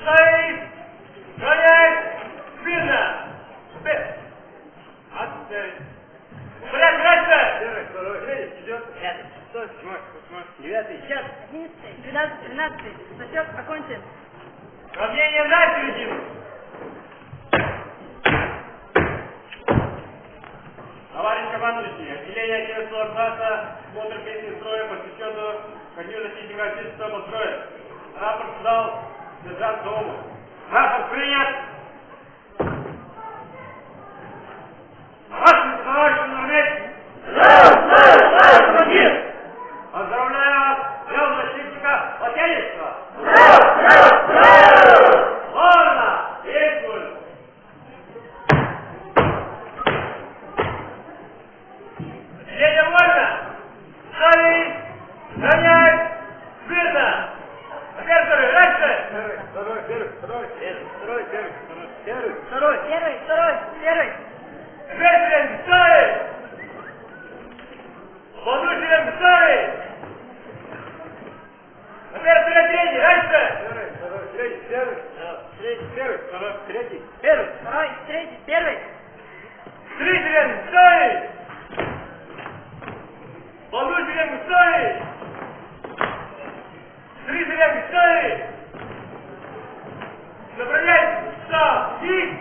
Стоит! Гонять! Спина! Отставить! Порядок, дальше! Первый, второй, третий, идет. Пятый, шестой, седьмой, восьмой, девятый, 10, 11, 12, 13. Зачет окончен. Равнение на середину! Товарищ командующий, отделение 11 класса, смотр песни строя по счету континентального российского строя. Рапорт дал сержант Дому. Рапорт принят! Товарищ командующий! Поздравляю вас, днем защитника Отечества! Ладно, действуем! Отделение вольно! Стоит! Гонять! Видно! Операторы, дальше! Первый, второй, первый, второй, первый, второй, первый, первый, второй. Первый, второй, первый. Ветрен, стоит! Воздушен, стоит! Операторы, третий, дальше! первый, второй, третий, первый, Третий, первый, второй, третий, первый. Второй, третий, первый. Зрителям, стоит! Воздушен, стоит! Зрителям, стоит! Направляйте, штаб, и...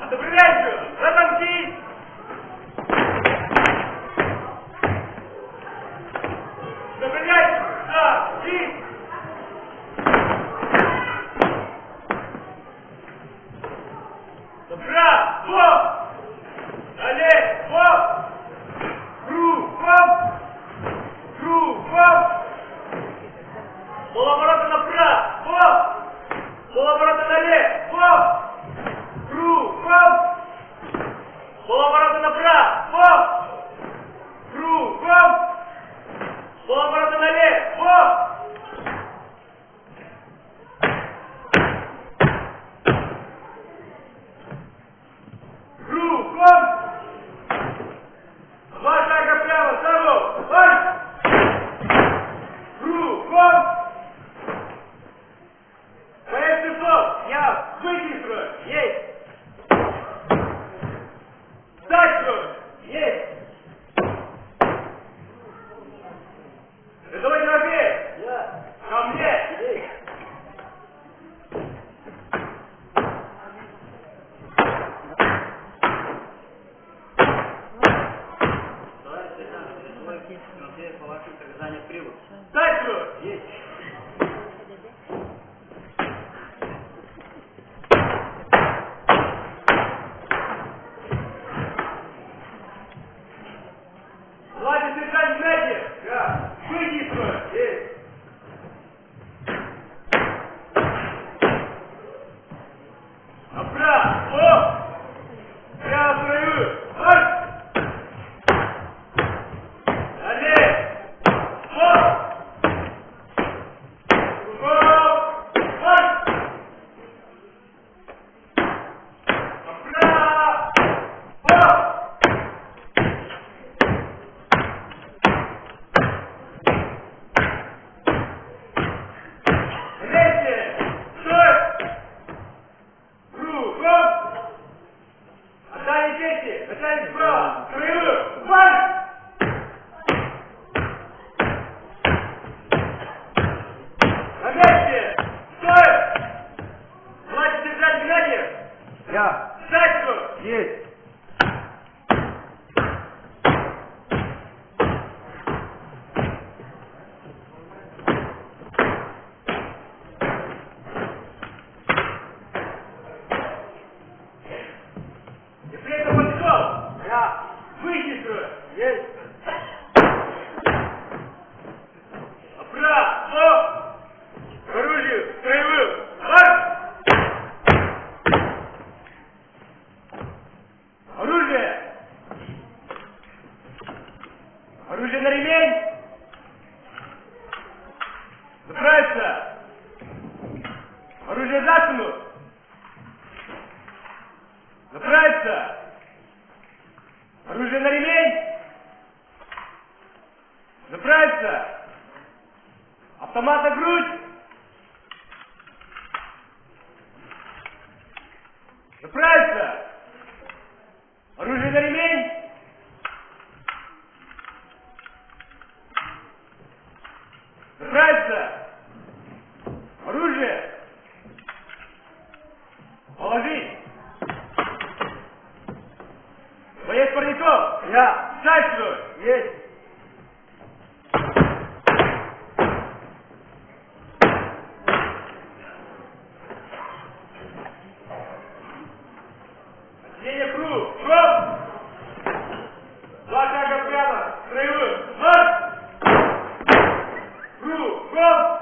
Одобряйте, разомки! Одобряйте, штаб, и... Браво! Налево! Кругом! Кругом! Полоборота направо! Полоборота налево! Кругом! Полоборота направо! Кругом! Полоборота налево! Кругом! Два шага прямо, сразу! Марш! Кругом! Боец часов! Я. Выйди из строя! Есть. Встать в строй! Есть. Рядовой Тимофеев! Я. Ко мне! Есть. Товарищ сержант, рядовой Тимофеев по вашим приказаниям прибыл. Встать в строй! Есть. Младший сержант Игнатьев! Да. Выйди из строя! есть, Направо! Прямо в строю! Марш! Налево! Кругом! Марш! Направо! Вместе! Стой! Кругом! Отдали чести! Начальник справа! Строевую! Марш! На месте! Стой! Младший сержант Геннадьев! я, Встать в строй! есть, Ефрейтор Мальцов! я, Выйди из строя! есть, Направо! К оружию! Строевую! Марш! Оружие! Оружие на ремень! Заправиться! Оружие за спину! Заправиться! Оружие на ремень! Заправиться! Автомат на грудь! Заправиться! Оружие на ремень! Заправиться! Оружие! Положить! Боец Парников! Я. Дальше! Есть. Сиденье круг! Круг! Два шага прямо! Строевую! Марш! Круг! Круг!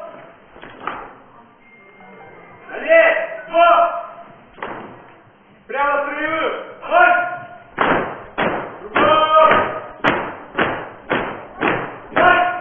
Налево! Стоп! Прямо строевую! Марш! Кругом! Марш!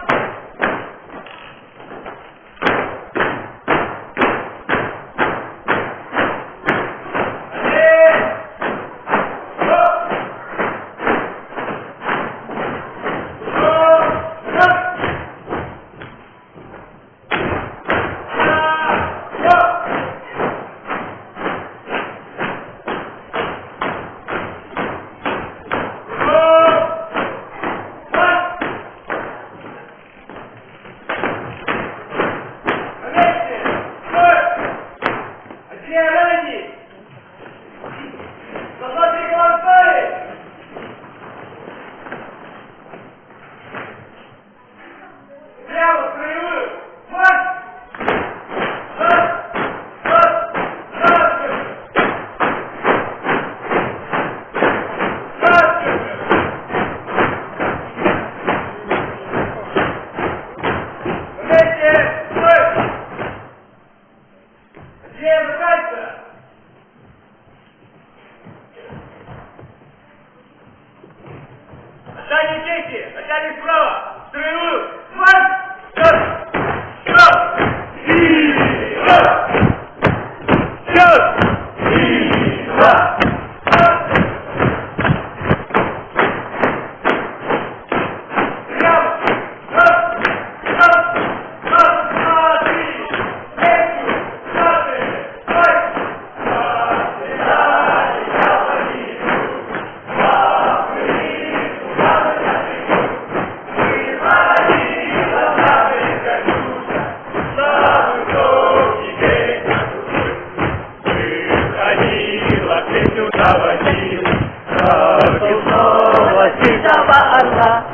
Начальник чести! Начальник справа! Строевую! Марш! Снова снова